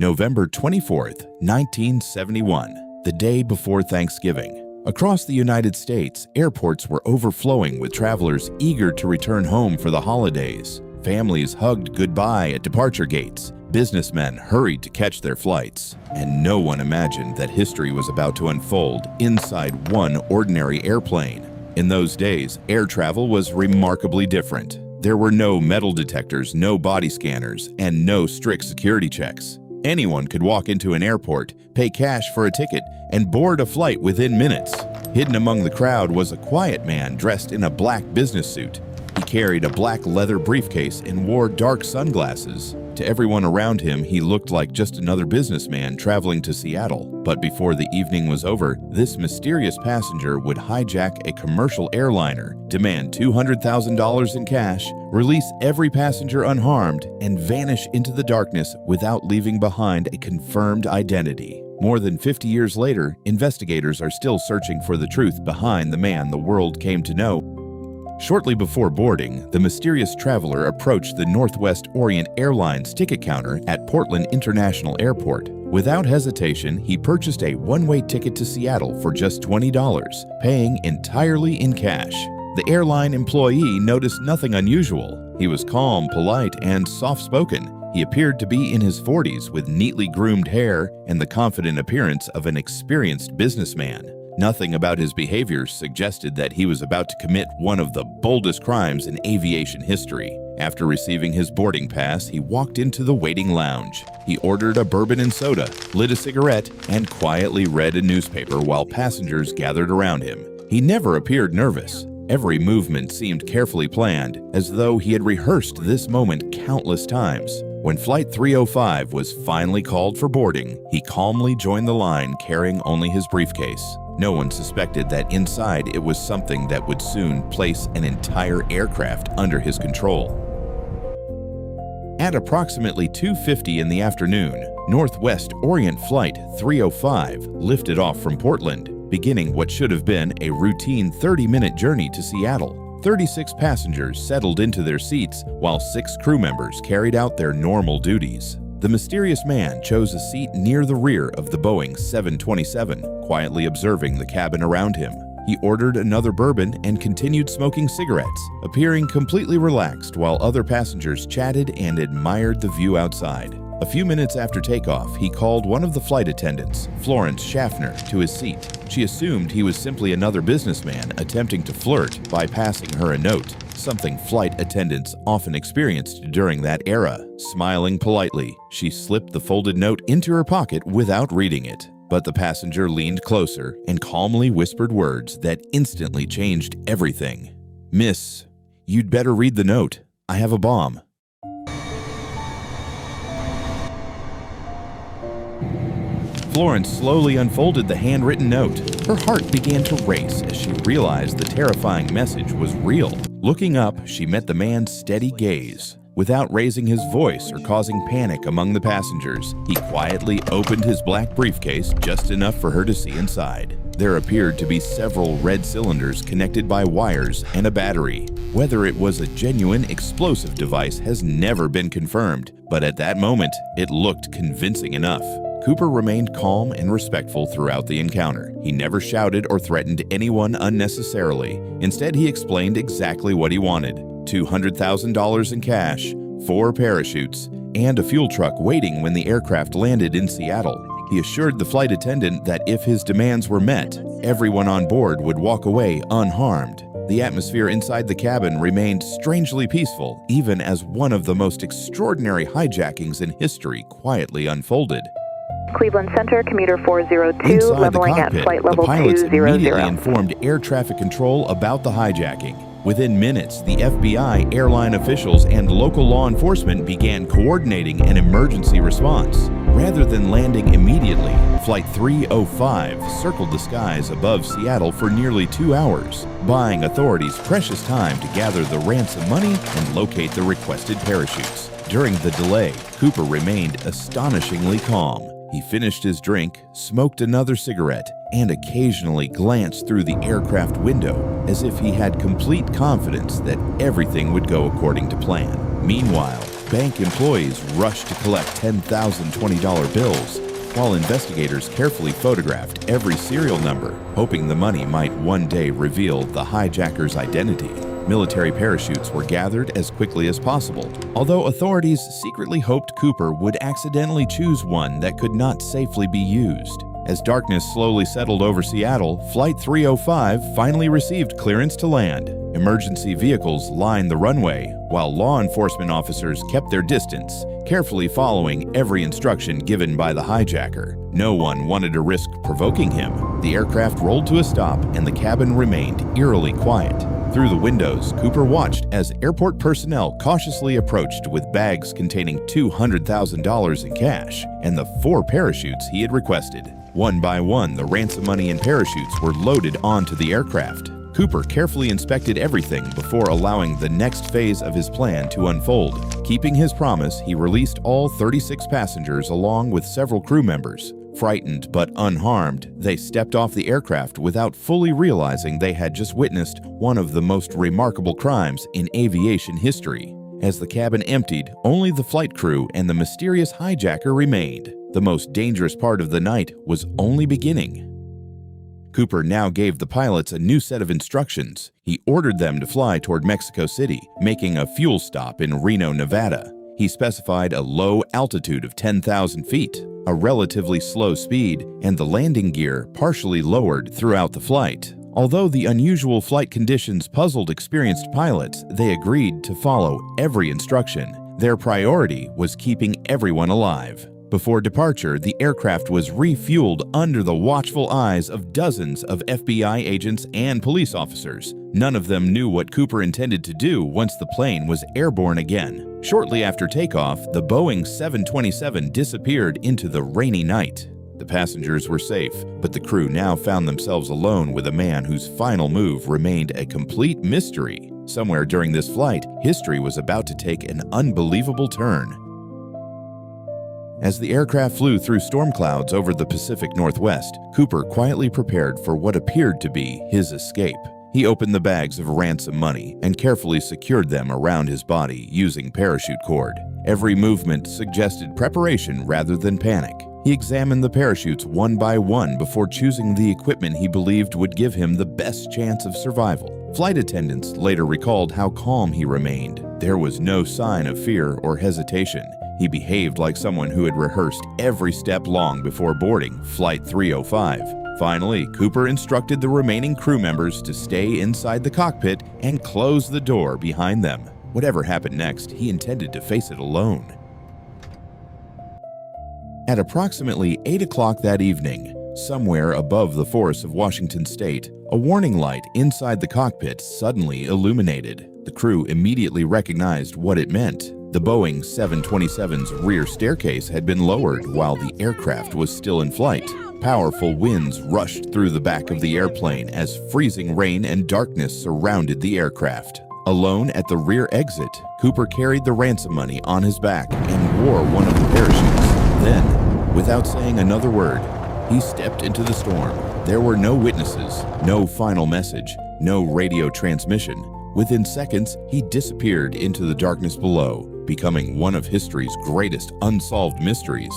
November 24th, 1971, the day before Thanksgiving. Across the United States, airports were overflowing with travelers eager to return home for the holidays. Families hugged goodbye at departure gates. Businessmen hurried to catch their flights. And no one imagined that history was about to unfold inside one ordinary airplane. In those days, air travel was remarkably different. There were no metal detectors, no body scanners, and no strict security checks. Anyone could walk into an airport, pay cash for a ticket, and board a flight within minutes. Hidden among the crowd was a quiet man dressed in a black business suit. He carried a black leather briefcase and wore dark sunglasses. To everyone around him, he looked like just another businessman traveling to Seattle. But before the evening was over, this mysterious passenger would hijack a commercial airliner, demand $200,000 in cash, release every passenger unharmed, and vanish into the darkness without leaving behind a confirmed identity. More than 50 years later, investigators are still searching for the truth behind the man the world came to know. Shortly before boarding, the mysterious traveler approached the Northwest Orient Airlines ticket counter at Portland International Airport. Without hesitation, he purchased a one-way ticket to Seattle for just $20, paying entirely in cash. The airline employee noticed nothing unusual. He was calm, polite, and soft-spoken. He appeared to be in his 40s with neatly groomed hair and the confident appearance of an experienced businessman. Nothing about his behavior suggested that he was about to commit one of the boldest crimes in aviation history. After receiving his boarding pass, he walked into the waiting lounge. He ordered a bourbon and soda, lit a cigarette, and quietly read a newspaper while passengers gathered around him. He never appeared nervous. Every movement seemed carefully planned, as though he had rehearsed this moment countless times. When Flight 305 was finally called for boarding, he calmly joined the line carrying only his briefcase. No one suspected that inside it was something that would soon place an entire aircraft under his control. At approximately 2:50 in the afternoon, Northwest Orient Flight 305 lifted off from Portland, beginning what should have been a routine 30-minute journey to Seattle. 36 passengers settled into their seats while 6 crew members carried out their normal duties. The mysterious man chose a seat near the rear of the Boeing 727, quietly observing the cabin around him. He ordered another bourbon and continued smoking cigarettes, appearing completely relaxed while other passengers chatted and admired the view outside. A few minutes after takeoff, he called one of the flight attendants, Florence Schaffner, to his seat. She assumed he was simply another businessman attempting to flirt by passing her a note, something flight attendants often experienced during that era. Smiling politely, she slipped the folded note into her pocket without reading it. But the passenger leaned closer and calmly whispered words that instantly changed everything. "Miss, you'd better read the note. I have a bomb." Florence slowly unfolded the handwritten note. Her heart began to race as she realized the terrifying message was real. Looking up, she met the man's steady gaze. Without raising his voice or causing panic among the passengers, he quietly opened his black briefcase just enough for her to see inside. There appeared to be several red cylinders connected by wires and a battery. Whether it was a genuine explosive device has never been confirmed, but at that moment, it looked convincing enough. Cooper remained calm and respectful throughout the encounter. He never shouted or threatened anyone unnecessarily. Instead, he explained exactly what he wanted: $200,000 in cash, 4 parachutes, and a fuel truck waiting when the aircraft landed in Seattle. He assured the flight attendant that if his demands were met, everyone on board would walk away unharmed. The atmosphere inside the cabin remained strangely peaceful, even as one of the most extraordinary hijackings in history quietly unfolded. Cleveland Center, commuter 402, Inside leveling the cockpit, at flight level the pilots 200. immediately informed air traffic control about the hijacking. Within minutes, the FBI, airline officials, and local law enforcement began coordinating an emergency response. Rather than landing immediately, Flight 305 circled the skies above Seattle for nearly 2 hours, buying authorities precious time to gather the ransom money and locate the requested parachutes. During the delay, Cooper remained astonishingly calm. He finished his drink, smoked another cigarette, and occasionally glanced through the aircraft window as if he had complete confidence that everything would go according to plan. Meanwhile, bank employees rushed to collect $10,000 $20 bills, while investigators carefully photographed every serial number, hoping the money might one day reveal the hijacker's identity. Military parachutes were gathered as quickly as possible, although authorities secretly hoped Cooper would accidentally choose one that could not safely be used. As darkness slowly settled over Seattle, Flight 305 finally received clearance to land. Emergency vehicles lined the runway, while law enforcement officers kept their distance, carefully following every instruction given by the hijacker. No one wanted to risk provoking him. The aircraft rolled to a stop, and the cabin remained eerily quiet. Through the windows, Cooper watched as airport personnel cautiously approached with bags containing $200,000 in cash and the 4 parachutes he had requested. One by one, the ransom money and parachutes were loaded onto the aircraft. Cooper carefully inspected everything before allowing the next phase of his plan to unfold. Keeping his promise, he released all 36 passengers along with several crew members. Frightened but unharmed, they stepped off the aircraft without fully realizing they had just witnessed one of the most remarkable crimes in aviation history. As the cabin emptied, only the flight crew and the mysterious hijacker remained. The most dangerous part of the night was only beginning. Cooper now gave the pilots a new set of instructions. He ordered them to fly toward Mexico City, making a fuel stop in Reno, Nevada. He specified a low altitude of 10,000 feet, a relatively slow speed, and the landing gear partially lowered throughout the flight. Although the unusual flight conditions puzzled experienced pilots, they agreed to follow every instruction. Their priority was keeping everyone alive. Before departure, the aircraft was refueled under the watchful eyes of dozens of FBI agents and police officers. None of them knew what Cooper intended to do once the plane was airborne again. Shortly after takeoff, the Boeing 727 disappeared into the rainy night. The passengers were safe, but the crew now found themselves alone with a man whose final move remained a complete mystery. Somewhere during this flight, history was about to take an unbelievable turn. As the aircraft flew through storm clouds over the Pacific Northwest, Cooper quietly prepared for what appeared to be his escape. He opened the bags of ransom money and carefully secured them around his body using parachute cord. Every movement suggested preparation rather than panic. He examined the parachutes one by one before choosing the equipment he believed would give him the best chance of survival. Flight attendants later recalled how calm he remained. There was no sign of fear or hesitation. He behaved like someone who had rehearsed every step long before boarding Flight 305. Finally, Cooper instructed the remaining crew members to stay inside the cockpit and close the door behind them. Whatever happened next, he intended to face it alone. At approximately 8 o'clock that evening, somewhere above the forests of Washington state, a warning light inside the cockpit suddenly illuminated. The crew immediately recognized what it meant. The Boeing 727's rear staircase had been lowered while the aircraft was still in flight. Powerful winds rushed through the back of the airplane as freezing rain and darkness surrounded the aircraft. Alone at the rear exit, Cooper carried the ransom money on his back and wore one of the parachutes. Then, without saying another word, he stepped into the storm. There were no witnesses, no final message, no radio transmission. Within seconds, he disappeared into the darkness below, becoming one of history's greatest unsolved mysteries.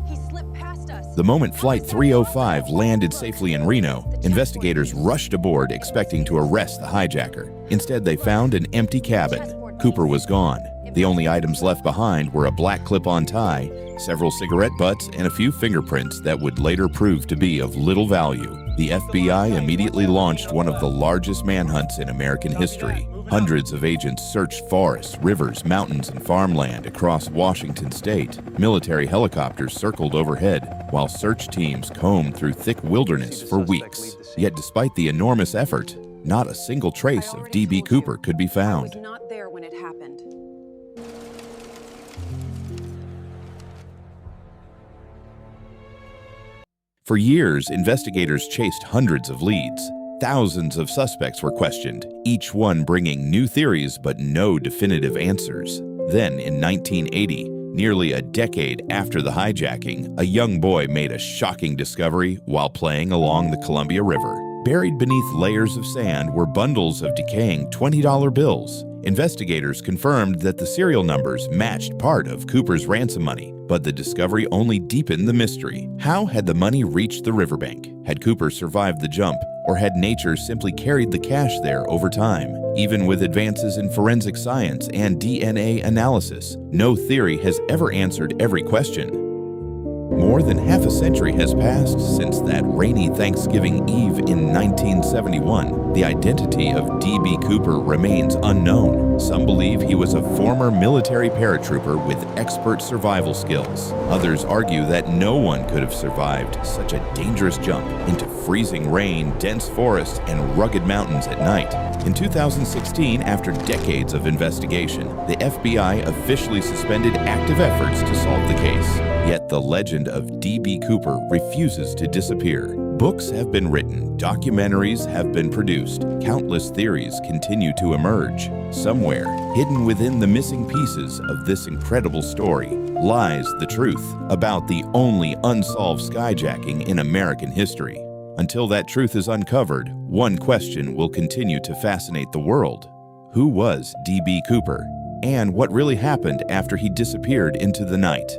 He slipped past us. The moment Flight 305 landed safely in Reno, investigators rushed aboard expecting to arrest the hijacker. Instead, they found an empty cabin. Cooper was gone. The only items left behind were a black clip-on tie, several cigarette butts, and a few fingerprints that would later prove to be of little value. The FBI immediately launched one of the largest manhunts in American history. Hundreds of agents searched forests, rivers, mountains, and farmland across Washington state. Military helicopters circled overhead, while search teams combed through thick wilderness for weeks. Yet despite the enormous effort, not a single trace of D.B. Cooper could be found. I was not there when it happened. For years, investigators chased hundreds of leads. Thousands of suspects were questioned, each one bringing new theories but no definitive answers. Then, in 1980, nearly a decade after the hijacking, a young boy made a shocking discovery while playing along the Columbia River. Buried beneath layers of sand were bundles of decaying $20 bills. Investigators confirmed that the serial numbers matched part of Cooper's ransom money, but the discovery only deepened the mystery. How had the money reached the riverbank? Had Cooper survived the jump, or had nature simply carried the cash there over time? Even with advances in forensic science and DNA analysis, no theory has ever answered every question. More than half a century has passed since that rainy Thanksgiving Eve in 1971. The identity of D.B. Cooper remains unknown. Some believe he was a former military paratrooper with expert survival skills. Others argue that no one could have survived such a dangerous jump into freezing rain, dense forests, and rugged mountains at night. In 2016, after decades of investigation, the FBI officially suspended active efforts to solve the case. Yet the legend of D.B. Cooper refuses to disappear. Books have been written, documentaries have been produced, countless theories continue to emerge. Somewhere, hidden within the missing pieces of this incredible story, lies the truth about the only unsolved skyjacking in American history. Until that truth is uncovered, one question will continue to fascinate the world. Who was D.B. Cooper? And what really happened after he disappeared into the night?